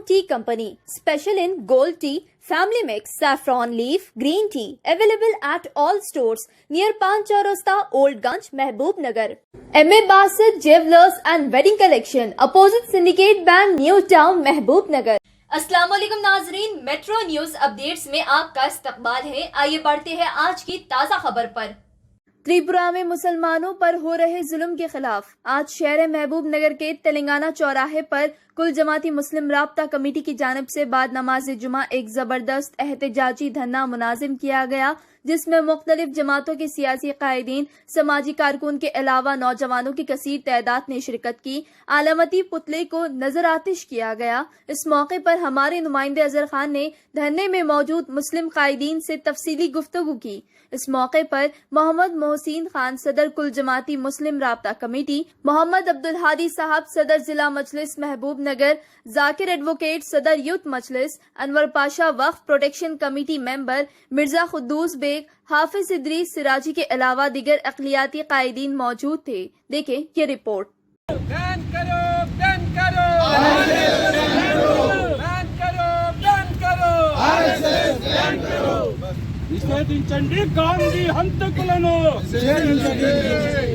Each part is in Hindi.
Tea Company, special in gold tea, family mix, saffron leaf, green tea, available at all stores near Pan Chaurasta, Old Ganj, Mehboob Nagar. MA Basit Jewelers and Wedding Collection, opposite Syndicate Bank, New Town, Mehboob Nagar. अस्सलाम वालेकुम नाजरीन, मेट्रो न्यूज अपडेट्स में आपका इस्तकबाल है। आइए बढ़ते हैं आज की ताज़ा खबर पर। त्रिपुरा में मुसलमानों पर हो रहे जुल्म के खिलाफ आज शहर महबूब नगर के तेलंगाना चौराहे पर कुल जमाती मुस्लिम राब्ता कमेटी की जानिब से बाद नमाज जुमा एक जबरदस्त एहतजाजी धरना मुनाजिम किया गया, जिसमें मुख्तलिफ जमातों के सियासी कायदीन, समाजी कारकुन के अलावा नौजवानों की कसीर तादाद ने शिरकत की। आलमती पुतले को नजर आतिश किया गया। इस मौके पर हमारे नुमाइंदे अजहर खान ने धरने में मौजूद मुस्लिम कायदीन से तफसीली गुफ्तगू की। इस मौके पर मोहम्मद मोहसिन खान सदर कुल जमाती मुस्लिम राब्ता कमेटी, मोहम्मद अब्दुल हादी साहब सदर जिला मजलिस महबूब नगर, जाकिर एडवोकेट सदर youth Majlis, Anwar Pasha Waqf protection committee member, Mirza Quddus Baig, Hafiz Idris Siraji के अलावा दिगर अक़लियाती कायदीन मौजूद थे। देखें ये रिपोर्ट। నిషేధించండి గాంధీ హంతకులను,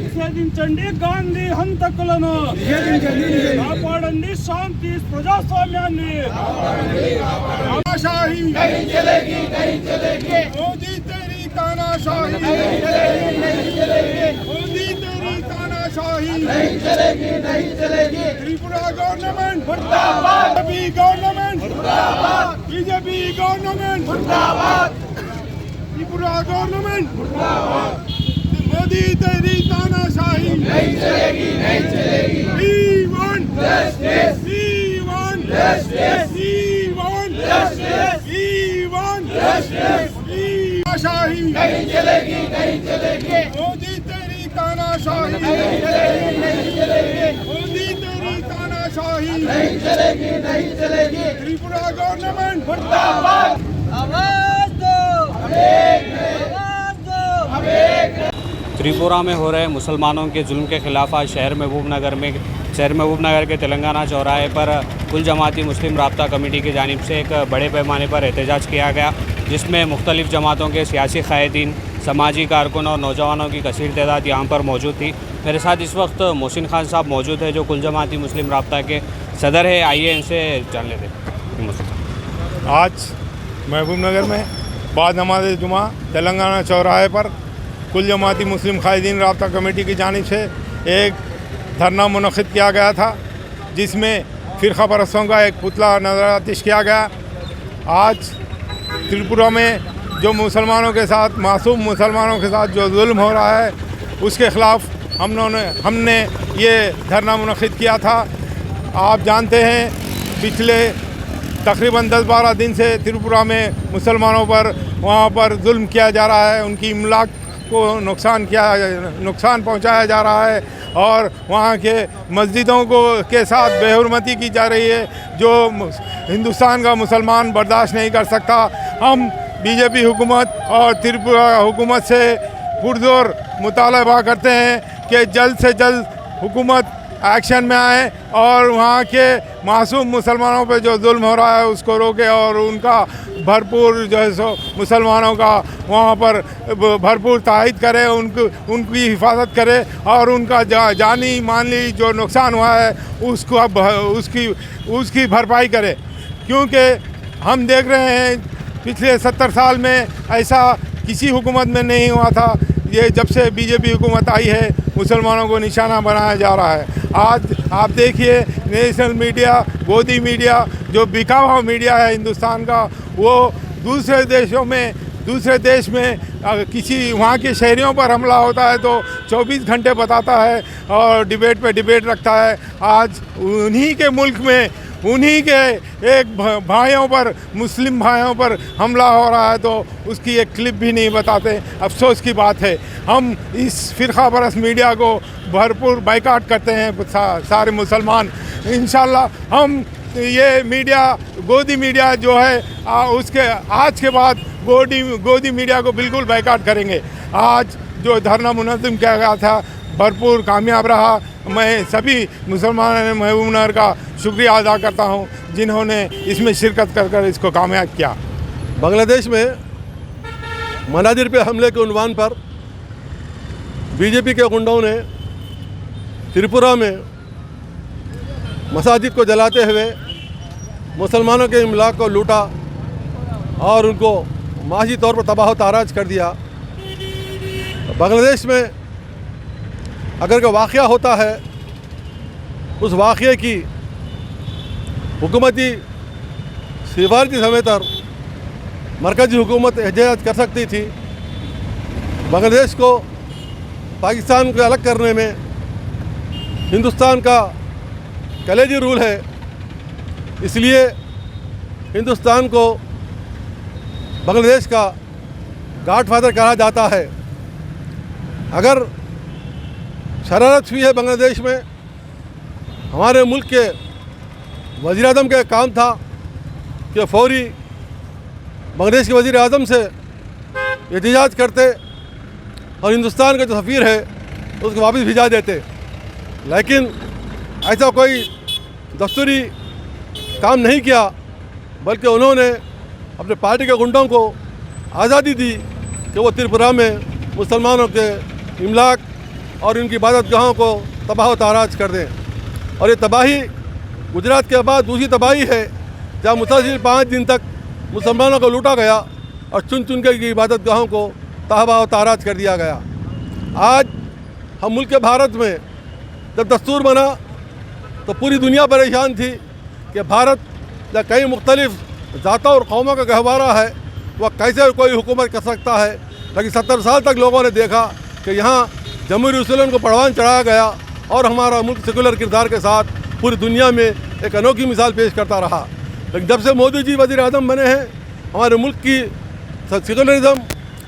నిషేధించండి గాంధీ హంతకులను, కాపాడండి శాంతి ప్రజాస్వామ్యాన్ని। तानाशाही नहीं चलेगी, नहीं चलेगी, मोदी तेरी तानाशाही नहीं चलेगी, नहीं चलेगी, मोदी तेरी तानाशाही नहीं चलेगी, नहीं चलेगी। त्रिपुरा गवर्नमेंट मुर्दाबाद, बीजेपी गवर्नमेंट मुर्दाबाद, बीजेपी गवर्नमेंट मुर्दाबाद, त्रिपुरा गवर्नमेंट मुर्दाबाद। मोदी तेरी तानाशाही नहीं चलेगी, नहीं चलेगी। We want justice, we want justice, we want justice, we want justice, we तानाशाही नहीं चलेगी, नहीं चलेगी। मोदी तेरी तानाशाही नहीं चलेगी, नहीं चलेगी, मोदी तेरी तानाशाही नहीं चलेगी, नहीं चलेगी। त्रिपुरा गवर्नमेंट मुर्दाबाद। आवाज दो, त्रिपुरा में हो रहे मुसलमानों के जुल्म के खिलाफ आज शहर महबूब नगर के तेलंगाना चौराहे पर कुल जमाती मुस्लिम राब्ता कमेटी की जानिब से एक बड़े पैमाने पर एहतजाज किया गया, जिसमें मुख्तलिफ जमातों के सियासी कायदीन, समाजी कारकुन और नौजवानों की कसीर तादाद यहाँ पर मौजूद थी। मेरे साथ इस वक्त मोहसिन खान साहब मौजूद है, जो कुल जमाती मुस्लिम राब्ता के सदर है। आइए इनसे जान लेते हैं। आज महबूब नगर में बाद नमाज जुमा तेलंगाना चौराहे पर कुल जमाती मुस्लिम कायदीन राब्ता कमेटी की जानिब से एक धरना मुनक़िद किया गया था, जिसमें फ़िरक़ा परस्तों का एक पुतला नज़रातिश किया गया। आज त्रिपुरा में जो मुसलमानों के साथ, मासूम मुसलमानों के साथ जो जुल्म हो रहा है, उसके ख़िलाफ़ हमने ये धरना मुनक़िद किया था। आप जानते हैं पिछले तकरीबन 10-12 दिन से त्रिपुरा में मुसलमानों पर वहाँ पर जुल्म किया जा रहा है, उनकी इमलाक को नुकसान पहुँचाया जा रहा है और वहाँ के मस्जिदों के साथ बेहुरमती की जा रही है, जो हिंदुस्तान का मुसलमान बर्दाश्त नहीं कर सकता। हम बीजेपी हुकूमत और त्रिपुरा हुकूमत से पुरजोर मुतालबा करते हैं कि जल्द से जल्द हुकूमत एक्शन में आए और वहाँ के मासूम मुसलमानों पे जो जुल्म हो रहा है उसको रोके और उनका भरपूर जो है सो मुसलमानों का वहाँ पर भरपूर तायद करे, उनकी हिफाजत करे और उनका जानी माली जो नुकसान हुआ है उसकी भरपाई करे। क्योंकि हम देख रहे हैं पिछले 70 साल में ऐसा किसी हुकूमत में नहीं हुआ था। ये जब से बीजेपी हुकूमत आई है मुसलमानों को निशाना बनाया जा रहा है। आज आप देखिए नेशनल मीडिया, गोदी मीडिया, जो बिका हुआ मीडिया है हिंदुस्तान का, वो दूसरे देश में किसी वहाँ के शहरियों पर हमला होता है तो 24 घंटे बताता है और डिबेट पे डिबेट रखता है। आज उन्हीं के मुल्क में उन्हीं के एक भाइयों पर, मुस्लिम भाइयों पर हमला हो रहा है तो उसकी एक क्लिप भी नहीं बताते। अफसोस की बात है। हम इस फ़िरक़ा परस्त मीडिया को भरपूर बाइकाट करते हैं सारे मुसलमान। इंशाल्लाह हम ये मीडिया, गोदी मीडिया जो है उसके आज के बाद गोदी मीडिया को बिल्कुल बाइकाट करेंगे। आज जो धरना मुनज़्ज़म किया गया था भरपूर कामयाब रहा। मैं सभी मुसलमान महबूबनगर का शुक्रिया अदा करता हूँ जिन्होंने इसमें शिरकत कर इसको कामयाब किया। बांग्लादेश में मनाजिर पे हमले के उन्वान पर बीजेपी के गुंडों ने त्रिपुरा में मसाजिद को जलाते हुए मुसलमानों के इमलाक को लूटा और उनको माशी तौर पर तबाह ताराज कर दिया। बांग्लादेश में अगर कोई वाक़या होता है उस वाक़े की हुकूमती सिफारिशी समेत मरकज़ी हुकूमत एहतियात कर सकती थी। बांग्लादेश को पाकिस्तान को अलग करने में हिंदुस्तान का कलेजी रूल है, इसलिए हिंदुस्तान को बांग्लादेश का गॉडफादर कहा जाता है। अगर शरारत हुई है बांग्लादेश में, हमारे मुल्क के वज़ीर आज़म का काम था कि फौरी बांग्लादेश के वज़ीर आज़म से एहतिजाज करते और हिंदुस्तान का जो सफ़ीर है उसको वापस भिजा देते, लेकिन ऐसा कोई दस्तूरी काम नहीं किया, बल्कि उन्होंने अपने पार्टी के गुंडों को आज़ादी दी कि वो त्रिपुरा में मुसलमानों के इमलाक और उनकी इबादतगाहों को तबाह ताराज कर दें। और ये तबाही गुजरात के बाद दूसरी तबाही है जहाँ मुसलसिल 5 दिन तक मुसलमानों को लूटा गया और चुन चुन के इबादतगाहों को तबाह ताराज कर दिया गया। आज हम मुल्क भारत में जब दस्तूर बना तो पूरी दुनिया परेशान थी कि भारत या कई मुख्तलिफ ज़ातों और कौमों का गहवारा है, वह कैसे कोई हुकूमत कर सकता है। लेकिन 70 साल तक लोगों ने देखा कि यहाँ जमहूरी उसूलों को परवान चढ़ाया गया और हमारा मुल्क सेकुलर किरदार के साथ पूरी दुनिया में एक अनोखी मिसाल पेश करता रहा। लेकिन जब से मोदी जी वज़ीर आज़म बने हैं, हमारे मुल्क की सेकुलरिज़म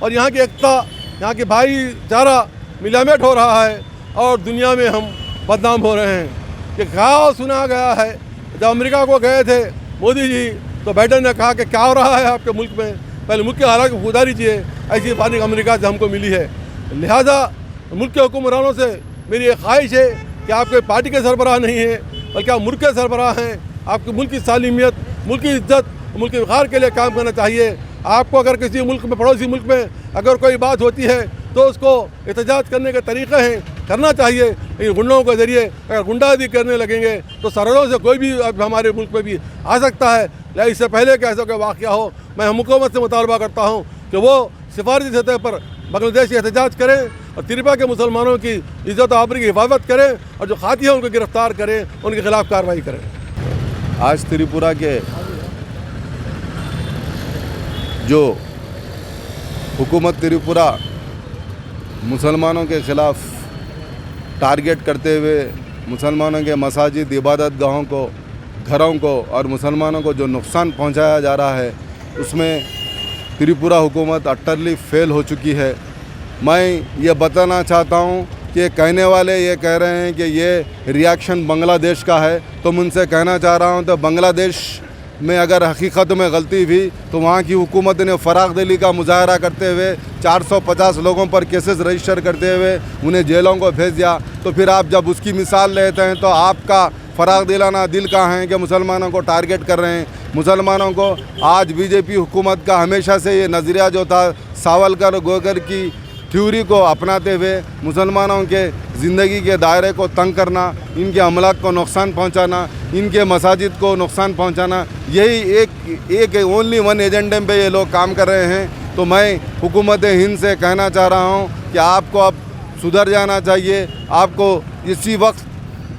और यहाँ की एकता, यहाँ की भाईचारा मिलामेट हो रहा है और दुनिया में हम बदनाम हो रहे हैं। ये ख्याल सुना गया है, जब अमेरिका को गए थे मोदी जी तो बाइडन ने कहा कि क्या हो रहा है आपके मुल्क में, पहले मुल्क के हालात को खुदा कीजिए, ऐसी पानी अमेरिका से हमको मिली है। लिहाजा मुल्क के हुक्मरानों से मेरी एक ख्वाहिश है कि आप कोई पार्टी के सरबराह नहीं है, बल्कि आप मुल्क के सरबराह हैं। आपके मुल्क की सालिमियत, मुल्क की इज्जत, मुल्क के वक़ार के लिए काम करना चाहिए। आपको अगर किसी मुल्क में, पड़ोसी मुल्क में अगर कोई बात होती है तो उसको एहतजाज करने के तरीक़े हैं, करना चाहिए। इन गुंडों के ज़रिए अगर गुंडागर्दी करने लगेंगे तो सरहदों से कोई भी अब हमारे मुल्क में भी आ सकता है। लेकिन इससे पहले कि ऐसा कोई वाक़या हो, मैं हुकूमत से मुतालबा करता हूँ कि वो सिफारती सतह पर बांग्लादेश से एहतजाज करें और त्रिपुरा के मुसलमानों की इज़्ज़त आबरू की हिफाजत करें और जो खाती हैं उनको गिरफ़्तार करें, उनके खिलाफ़ कार्रवाई करें। आज त्रिपुरा के जो हुकूमत त्रिपुरा मुसलमानों के ख़िलाफ़ टारगेट करते हुए मुसलमानों के मसाजिद, इबादत गाहों को, घरों को और मुसलमानों को जो नुकसान पहुंचाया जा रहा है, उसमें त्रिपुरा हुकूमत अटरली फेल हो चुकी है। मैं ये बताना चाहता हूँ कि कहने वाले ये कह रहे हैं कि ये रिएक्शन बांग्लादेश का है, तो मैं उनसे कहना चाह रहा हूँ तो बांग्लादेश में अगर हकीकत में गलती हुई तो वहाँ की हुकूमत ने फ़राग दिली का मुजाहरा करते हुए 450 लोगों पर केसेस रजिस्टर करते हुए उन्हें जेलों को भेज दिया। तो फिर आप जब उसकी मिसाल लेते हैं तो आपका फ़राग दिलाना दिल कहाँ है कि मुसलमानों को टारगेट कर रहे हैं। मुसलमानों को आज बीजेपी हुकूमत का हमेशा से ये नज़रिया जो था सावरकर गोगर की थ्योरी को अपनाते हुए मुसलमानों के ज़िंदगी के दायरे को तंग करना, इनके अमलाक को नुकसान पहुंचाना, इनके मसाजिद को नुकसान पहुंचाना, यही एक ओनली वन एजेंडे पे ये लोग काम कर रहे हैं। तो मैं हुकूमत हिंद से कहना चाह रहा हूं कि आपको अब सुधर जाना चाहिए, आपको इसी वक्त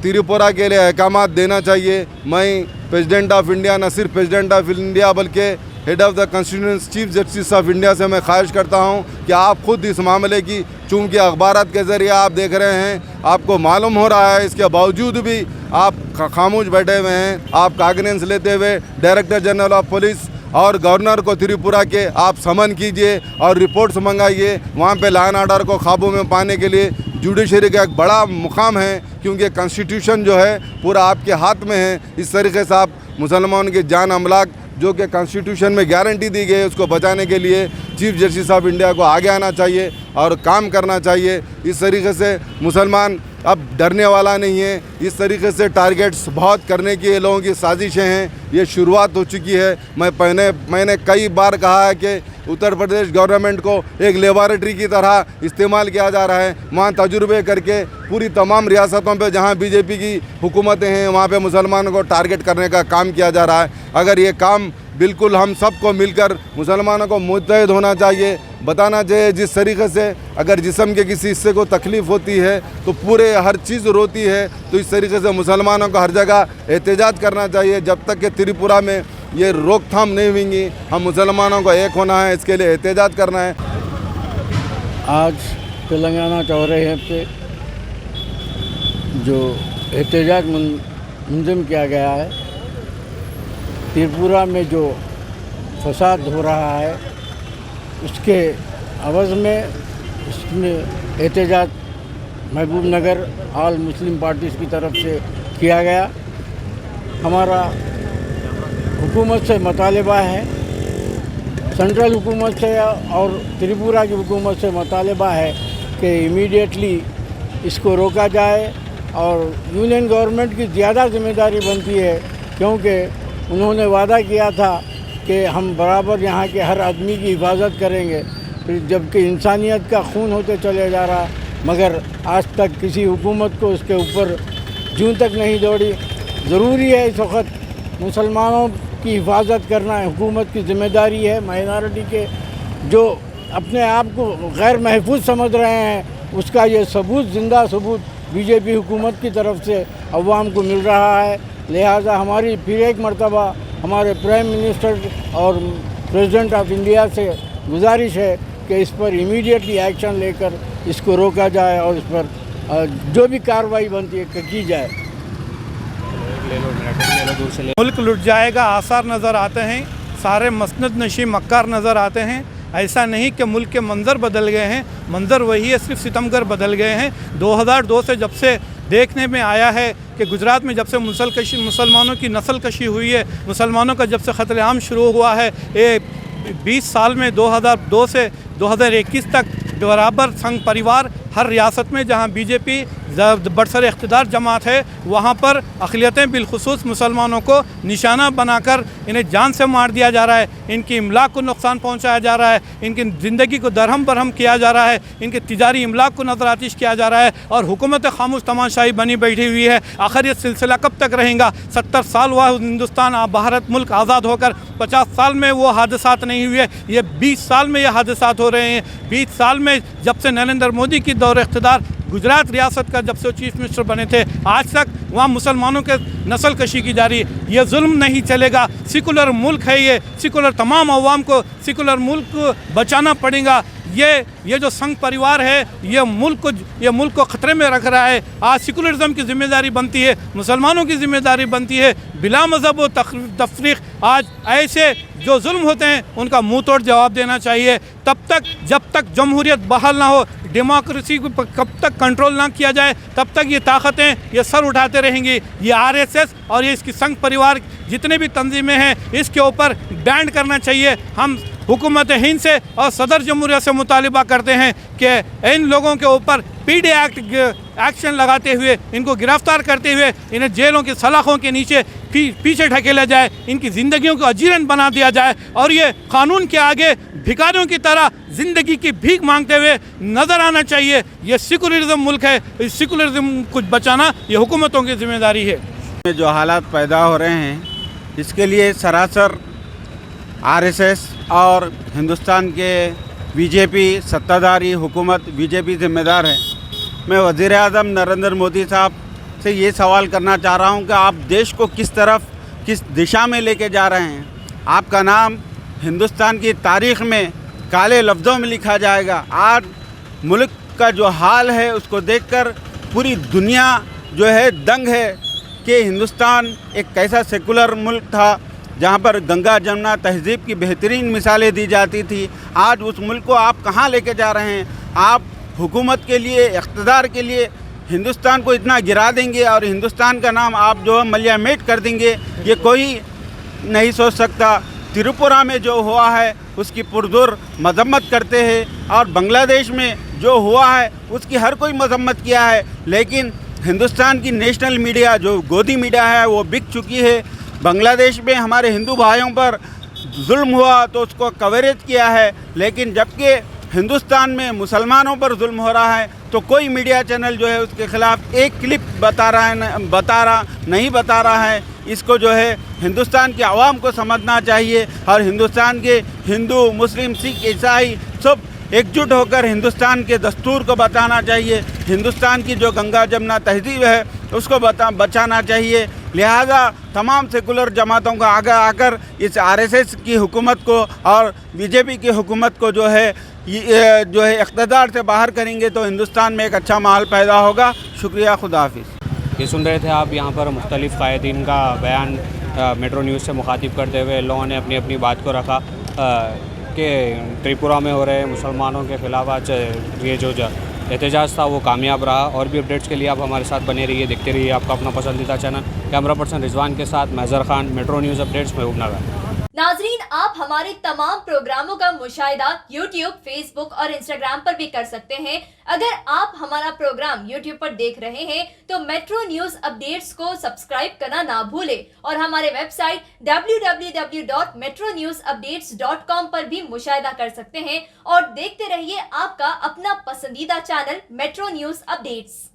त्रिपुरा के लिए अहकाम देना चाहिए। मैं प्रेसिडेंट ऑफ इंडिया, न सिर्फ प्रेसिडेंट ऑफ इंडिया बल्कि head of the constitution chief justice of India से मैं ख्वाहिश करता हूं कि आप खुद इस मामले की, चूँकि अखबारात के ज़रिए आप देख रहे हैं, आपको मालूम हो रहा है, इसके बावजूद भी आप खामोश बैठे हुए हैं। आप कागनेंस लेते हुए डायरेक्टर जनरल ऑफ पुलिस और गवर्नर को त्रिपुरा के आप समन कीजिए और रिपोर्ट्स मंगाइए। वहाँ पे लॉ एंड ऑर्डर को काबू में पाने के लिए जुडिशरी का एक बड़ा मुकाम है, क्योंकि कॉन्स्टिट्यूशन जो है पूरा आपके हाथ में है। इस तरीके से आप मुसलमानों की जान अमलाक जो कि कॉन्स्टिट्यूशन में गारंटी दी गई है उसको बचाने के लिए चीफ जस्टिस ऑफ इंडिया को आगे आना चाहिए और काम करना चाहिए। इस तरीके से मुसलमान अब डरने वाला नहीं है। इस तरीके से टारगेट्स बहुत करने की ये लोगों की साजिशें हैं, ये शुरुआत हो चुकी है। मैंने कई बार कहा है कि उत्तर प्रदेश गवर्नमेंट को एक लेबॉरेटरी की तरह इस्तेमाल किया जा रहा है। वहाँ तजुर्बे करके पूरी तमाम रियासतों पे जहाँ बीजेपी की हुकूमतें हैं वहाँ पे मुसलमानों को टारगेट करने का काम किया जा रहा है। अगर ये काम बिल्कुल हम सबको मिलकर मुसलमानों को मुत्तहिद होना चाहिए, बताना चाहिए। जिस तरीके से अगर जिस्म के किसी हिस्से को तकलीफ़ होती है तो पूरे हर चीज़ रोती है, तो इस तरीके से मुसलमानों को हर जगह एहतजाज करना चाहिए। जब तक कि त्रिपुरा में ये रोकथाम नहीं होंगी, हम मुसलमानों को एक होना है, इसके लिए एहतजाज करना है। आज तेलंगाना चौराहे पे जो एहतजाज मुंजम किया गया है, त्रिपुरा में जो फसाद हो रहा है उसके अवज़ में इसमें एहतजाज महबूब नगर ऑल मुस्लिम पार्टीज़ की तरफ से किया गया। हमारा हुकूमत से मुतालबा है, सेंट्रल हुकूमत से और त्रिपुरा की हुकूमत से मुतालबा है कि इमीडिएटली इसको रोका जाए। और यूनियन गवर्नमेंट की ज़्यादा जिम्मेदारी बनती है, क्योंकि उन्होंने वादा किया था कि हम बराबर यहाँ के हर आदमी की हिफाजत करेंगे, फिर जबकि इंसानियत का खून होते चले जा रहा, मगर आज तक किसी हुकूमत को उसके ऊपर जूं तक नहीं दौड़ी। ज़रूरी है इस वक्त मुसलमानों की हिफाजत करना हुकूमत की ज़िम्मेदारी है। माइनॉरिटी के जो अपने आप को गैर महफूज समझ रहे हैं, उसका ये सबूत, ज़िंदा सबूत बीजेपी हुकूमत की तरफ से अवाम को मिल रहा है। लिहाजा हमारी फिर एक मरतबा हमारे प्राइम मिनिस्टर और प्रेसिडेंट ऑफ इंडिया से गुजारिश है कि इस पर इमीडिएटली एक्शन लेकर इसको रोका जाए और इस पर जो भी कार्रवाई बनती है की जाए। मुल्क लुट जाएगा आसार नज़र आते हैं, सारे मसनद नशी मक्कार नज़र आते हैं। ऐसा नहीं कि मुल्क के मंज़र बदल गए हैं, मंज़र वही है, सिर्फ सितमगर बदल गए हैं। 2002 से जब से देखने में आया है कि गुजरात में जब से मुसलमानों की नस्ल कशी हुई है, मुसलमानों का जब से कत्लेआम शुरू हुआ है, ये 20 साल में 2002 से 2021 तक बराबर संघ परिवार हर रियासत में जहाँ बीजेपी बरसर इख्तिदार जमात है वहाँ पर अक़लियतें बिलखुसूस मुसलमानों को निशाना बनाकर इन्हें जान से मार दिया जा रहा है, इनकी इमलाक को नुकसान पहुँचाया जा रहा है, इनकी ज़िंदगी को दरहम बरहम किया जा रहा है, इनके तिजारी इमलाक को नज़र आतिश किया जा रहा है और हुकूमत खामोश तमाशाई बनी बैठी हुई है। आखिर ये सिलसिला कब तक रहेगा? 70 साल हुआ हिंदुस्तान भारत मुल्क आज़ाद होकर, 50 साल में वो हादसात नहीं हुए, ये 20 साल में ये हादसात हो रहे हैं। 20 साल में जब से नरेंद्र मोदी की दौर इख्तिदार गुजरात रियासत का जब से वो चीफ मिनिस्टर बने थे, आज तक वहाँ मुसलमानों के नस्ल कशी की जा रही है। ये जुल्म नहीं चलेगा। सेकुलर मुल्क है ये, सेकुलर तमाम अवाम को सेकुलर मुल्क को बचाना पड़ेगा। ये जो संघ परिवार है ये मुल्क को ख़तरे में रख रहा है। आज सेकुलरिज्म की ज़िम्मेदारी बनती है, मुसलमानों की ज़िम्मेदारी बनती है बिला मज़हब व तफरीक़। आज ऐसे जो जुल्म होते हैं उनका मुँह तोड़ जवाब देना चाहिए। तब तक जब तक जमहूरियत बहाल ना हो, डेमोक्रेसी को कब तक कंट्रोल ना किया जाए, तब तक ये ताकतें ये सर उठाते रहेंगी। ये आरएसएस और ये इसकी संघ परिवार जितने भी तंजीमें हैं इसके ऊपर बैंड करना चाहिए। हम हुकूमत हिंद से और सदर जमहूरिया से मुतालिबा करते हैं कि इन लोगों के ऊपर पीडी एक्ट एक्शन लगाते हुए, इनको गिरफ्तार करते हुए इन्हें जेलों की सलाखों के नीचे पीछे ढकेला जाए, इनकी ज़िंदगियों को अजीरन बना दिया जाए और ये कानून के आगे भिखारियों की तरह ज़िंदगी की भीख मांगते हुए नज़र आना चाहिए। ये सेकुलरिज्म मुल्क है, इस सेकुलरिज्म को बचाना ये हुकूमतों की जिम्मेदारी है। जो हालात पैदा हो रहे हैं इसके लिए सरासर आरएसएस और हिंदुस्तान के बीजेपी सत्ताधारी हुकूमत बीजेपी जिम्मेदार है। मैं वज़ीर आज़म नरेंद्र मोदी साहब से ये सवाल करना चाह रहा हूँ कि आप देश को किस दिशा में लेके जा रहे हैं। आपका नाम हिंदुस्तान की तारीख़ में काले लफ्ज़ों में लिखा जाएगा। आज मुल्क का जो हाल है उसको देखकर पूरी दुनिया जो है दंग है कि हिंदुस्तान एक कैसा सेकुलर मुल्क था जहाँ पर गंगा जमुना तहज़ीब की बेहतरीन मिसालें दी जाती थी। आज उस मुल्क को आप कहाँ लेके जा रहे हैं? आप हुकूमत के लिए, इक़्तिदार के लिए हिंदुस्तान को इतना गिरा देंगे और हिंदुस्तान का नाम आप जो है मलियामेट कर देंगे, ये कोई नहीं सोच सकता। त्रिपुरा में जो हुआ है उसकी पुरजोर मजम्मत करते हैं और बांग्लादेश में जो हुआ है उसकी हर कोई मजम्मत किया है, लेकिन हिंदुस्तान की नेशनल मीडिया जो गोदी मीडिया है वो बिक चुकी है। बांग्लादेश में हमारे हिंदू भाइयों पर जुल्म हुआ तो उसको कवरेज किया है, लेकिन जबकि हिंदुस्तान में मुसलमानों पर जुल्म हो रहा है तो कोई मीडिया चैनल जो है उसके ख़िलाफ़ एक क्लिप बता रहा है। इसको जो है हिंदुस्तान की आवाम को समझना चाहिए और हिंदुस्तान के हिंदू, मुस्लिम, सिख, ईसाई सब एकजुट होकर हिंदुस्तान के दस्तूर को बचाना चाहिए। हिंदुस्तान की जो गंगा जमुना तहजीब है उसको बचाना चाहिए। लिहाजा तमाम सेकुलर जमातों को आगे आकर इस आरएसएस की हुकूमत को और बीजेपी की हुकूमत को जो है इक़्तिदार से बाहर करेंगे तो हिंदुस्तान में एक अच्छा माहौल पैदा होगा। शुक्रिया, खुदा हाफिज़। ये सुन रहे थे आप यहाँ पर मुख्तलिफ़ क़ायदीन का बयान मेट्रो न्यूज़ से मुखातिब करते हुए लोगों ने अपनी अपनी बात को रखा कि त्रिपुरा में हो रहे मुसलमानों के ख़िलाफ़ आज ये जो एहतजाज था वो कामयाब रहा। और भी अपडेट्स के लिए आप हमारे साथ बने रहिए, देखते रहिए आपका अपना पसंदीदा चैनल। कैमरा पर्सन रिजवान के साथ Mahzar Khan, metro news updates, Mahbubnagar. नाजरीन, आप हमारे तमाम प्रोग्रामों का मुशाहिदा YouTube, Facebook और Instagram पर भी कर सकते हैं। अगर आप हमारा प्रोग्राम YouTube पर देख रहे हैं तो मेट्रो न्यूज अपडेट्स को सब्सक्राइब करना ना भूलें और हमारे वेबसाइट www.metronewsupdates.com पर भी मुशाहिदा कर सकते हैं और देखते रहिए आपका अपना पसंदीदा चैनल मेट्रो न्यूज अपडेट्स।